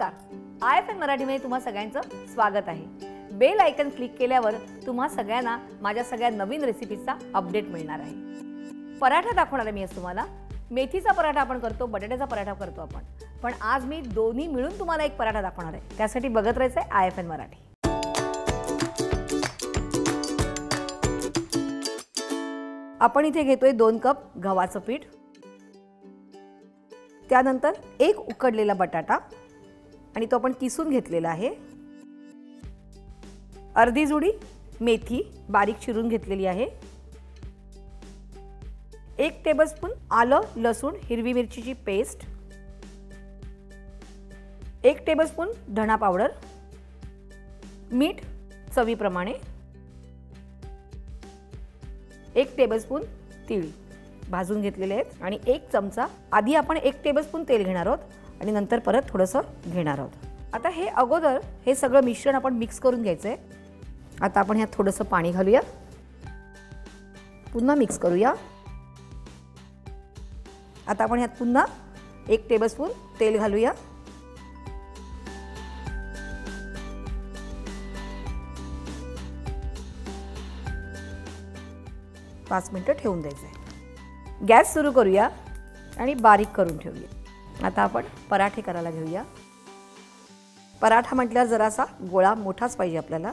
नमस्कार, IFN मराठीमध्ये तुम्हा सगळ्यांचं स्वागत आहे। बेल आयकन क्लिक केल्यावर तुम्हा सगळ्यांना माझ्या सगळ्या नवीन रेसिपीजचा अपडेट मिळणार आहे। पराठा दाखवणार आहे मी आज तुम्हाला। मेथीचा पराठा आपण करतो, बटाट्याचा पराठा करतो आपण, पण आज मी दोन्ही मिळून तुम्हाला एक पराठा दाखवणार आहे। त्यासाठी बघत राहायचं आहे IFN मराठी। आपण इथे घेतोय 2 कप गव्हाचं पीठ, त्यानंतर एक उकडलेला बटाटा आणि तो आपण किसून घेतलेला आहे। अर्धी जुडी मेथी बारीक चिरून घेतलेली आहे। 1 टेबलस्पून आलं लसूण हिरवी मिरचीची पेस्ट, 1 टेबलस्पून धना पावडर, मीठ चवीप्रमाणे, 1 टेबलस्पून तीळ भाजून घेतलेले आहेत आणि 1 चमचा, आधी आपण 1 टेबलस्पून तेल घेणार आहोत आणि नंतर परत थोडंसं घेणार आहोत। आता हे अगोदर हे सगळं मिश्रण आपण मिक्स करून घ्यायचं आहे। आता आपण ह्यात थोडंसं पाणी घालूया, पुन्हा मिक्स करूया। आता आपण ह्यात पुन्हा 1 टेबलस्पून तेल घालूया। पाच मिनिटं ठेवून द्यायचं आहे। गॅस सुरू करूया आणि बारीक करून ठेवूया। आता आपण पराठे करायला घेऊया। पराठा म्हटल्यावर जरासा गोळा मोठाच पाहिजे आपल्याला।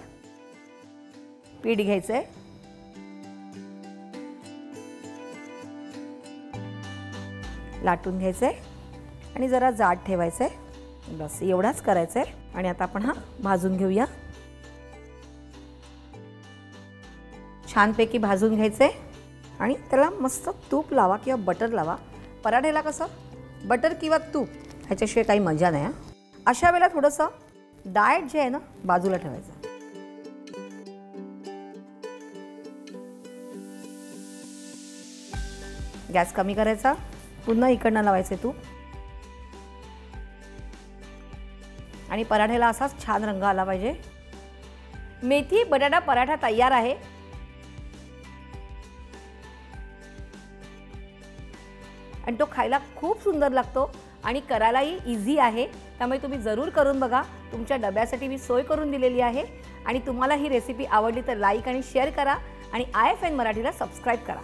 पीठ घ्यायचं आहे, लाटून घ्यायचं आहे आणि जरा जाड ठेवायचं आहे। बस एवढाच करायचं आहे आणि आता आपण हा भाजून घेऊया। छानपैकी भाजून घ्यायचं आहे आणि त्याला मस्त तूप लावा किंवा बटर लावा। पराठ्याला कसं बटर किंवा तूप ह्याच्याशिवाय काही मजा नाही। अशा वेळेला थोडंसं डाएट जे आहे ना बाजूला ठेवायचं। गॅस कमी करायचा, पुन्हा इकडनं लावायचे तूप आणि पराठ्याला असाच छान रंग आला पाहिजे। मेथी बटाटा पराठा तयार आहे। आणि तो खायला खूप सुंदर लागतो आणि करायलाही इझी आहे। त्यामुळे तुम्ही जरूर करून बघा। तुमच्या डब्यासाठी मी सोय करून दिलेली आहे आणि तुम्हाला ही रेसिपी आवडली तर लाईक आणि शेअर करा आणि IFN मराठीला सबस्क्राइब करा।